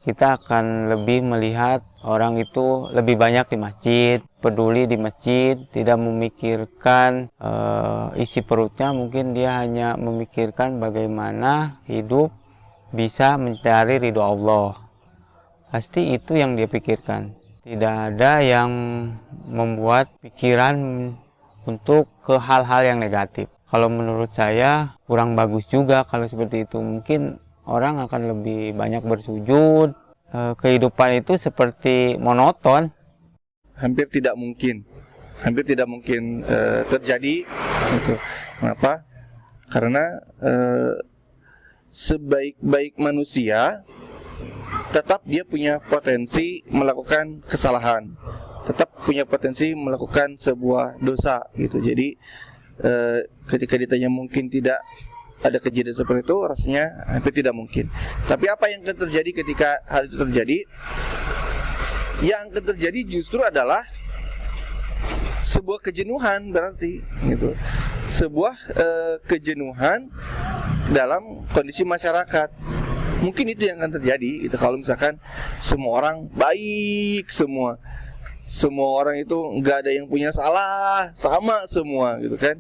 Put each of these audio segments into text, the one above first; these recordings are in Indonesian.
kita akan lebih melihat orang itu lebih banyak di masjid, peduli di masjid, tidak memikirkan isi perutnya, mungkin dia hanya memikirkan bagaimana hidup bisa mencari ridho Allah. Pasti itu yang dia pikirkan. Tidak ada yang membuat pikiran untuk ke hal-hal yang negatif. Kalau menurut saya kurang bagus juga kalau seperti itu. Mungkin orang akan lebih banyak bersujud. Kehidupan itu seperti monoton. Hampir tidak mungkin terjadi. Gitu. Kenapa? Karena sebaik-baik manusia tetap dia punya potensi melakukan kesalahan, tetap punya potensi melakukan sebuah dosa gitu. Jadi ketika ditanya mungkin tidak ada kejadian seperti itu, rasanya hampir tidak mungkin. Tapi apa yang akan terjadi ketika hal itu terjadi? Yang akan terjadi justru adalah sebuah kejenuhan, berarti gitu. Sebuah kejenuhan dalam kondisi masyarakat. Mungkin itu yang akan terjadi itu kalau misalkan semua orang baik semua orang itu nggak ada yang punya salah, sama semua gitu kan.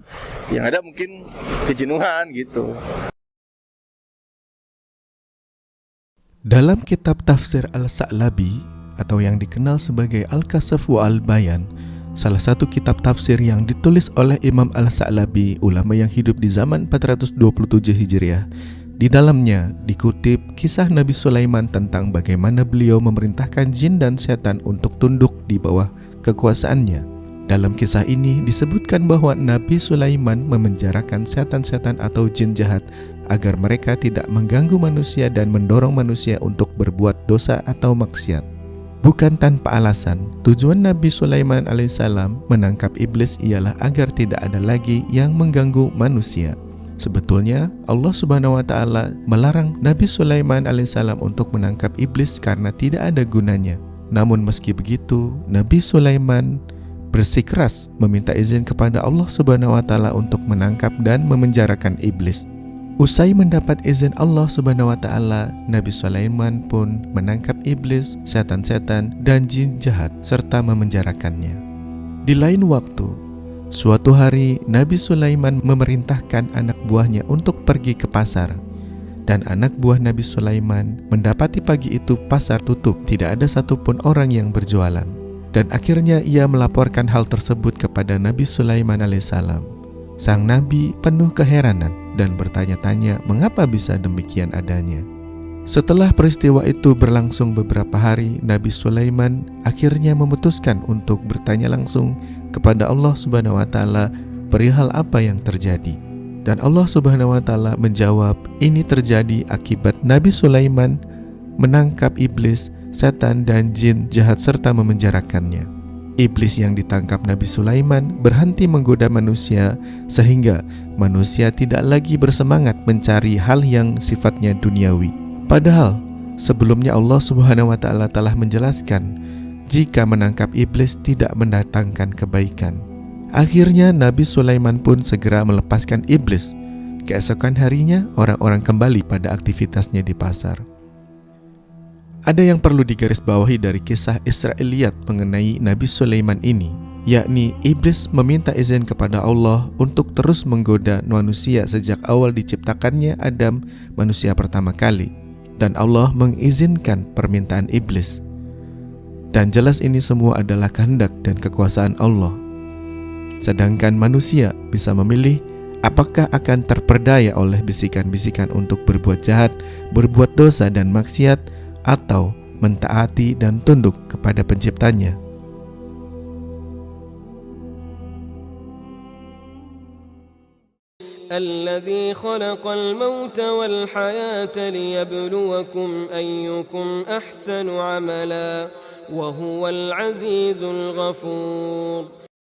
Yang ada mungkin kejenuhan gitu. Dalam kitab tafsir Al-Sa'labi atau yang dikenal sebagai Al-Kasaf wa Al-Bayan, salah satu kitab tafsir yang ditulis oleh Imam Al-Sa'labi, ulama yang hidup di zaman 427 Hijriah. Di dalamnya dikutip kisah Nabi Sulaiman tentang bagaimana beliau memerintahkan jin dan setan untuk tunduk di bawah kekuasaannya. Dalam kisah ini disebutkan bahwa Nabi Sulaiman memenjarakan setan-setan atau jin jahat agar mereka tidak mengganggu manusia dan mendorong manusia untuk berbuat dosa atau maksiat. Bukan tanpa alasan, tujuan Nabi Sulaiman alaihissalam menangkap iblis ialah agar tidak ada lagi yang mengganggu manusia. Sebetulnya Allah Subhanahu wa taala melarang Nabi Sulaiman alaihissalam untuk menangkap iblis karena tidak ada gunanya. Namun meski begitu, Nabi Sulaiman bersikeras meminta izin kepada Allah Subhanahu wa taala untuk menangkap dan memenjarakan iblis. Usai mendapat izin Allah Subhanahu wa taala, Nabi Sulaiman pun menangkap iblis, setan-setan dan jin jahat serta memenjarakannya. Di lain waktu, suatu hari Nabi Sulaiman memerintahkan anak buahnya untuk pergi ke pasar. Dan anak buah Nabi Sulaiman mendapati pagi itu pasar tutup, tidak ada satupun orang yang berjualan. Dan akhirnya ia melaporkan hal tersebut kepada Nabi Sulaiman alaihissalam. Sang Nabi penuh keheranan dan bertanya-tanya mengapa bisa demikian adanya. Setelah peristiwa itu berlangsung beberapa hari, Nabi Sulaiman akhirnya memutuskan untuk bertanya langsung kepada Allah Subhanahu wa taala perihal apa yang terjadi. Dan Allah Subhanahu wa taala menjawab, ini terjadi akibat Nabi Sulaiman menangkap iblis, setan dan jin jahat serta memenjarakannya. Iblis yang ditangkap Nabi Sulaiman berhenti menggoda manusia sehingga manusia tidak lagi bersemangat mencari hal yang sifatnya duniawi. Padahal sebelumnya Allah Subhanahu wa taala telah menjelaskan jika menangkap iblis tidak mendatangkan kebaikan. Akhirnya Nabi Sulaiman pun segera melepaskan iblis. Keesokan harinya orang-orang kembali pada aktivitasnya di pasar. Ada yang perlu digarisbawahi dari kisah Israiliyat mengenai Nabi Sulaiman ini, yakni iblis meminta izin kepada Allah untuk terus menggoda manusia sejak awal diciptakannya Adam, manusia pertama kali, dan Allah mengizinkan permintaan iblis. Dan jelas ini semua adalah kehendak dan kekuasaan Allah. Sedangkan manusia bisa memilih apakah akan terperdaya oleh bisikan-bisikan untuk berbuat jahat, berbuat dosa dan maksiat, atau mentaati dan tunduk kepada penciptanya. الذي خلق الموت والحياة ليبلوكم أيكم أحسن عملا وهو العزيز الغفور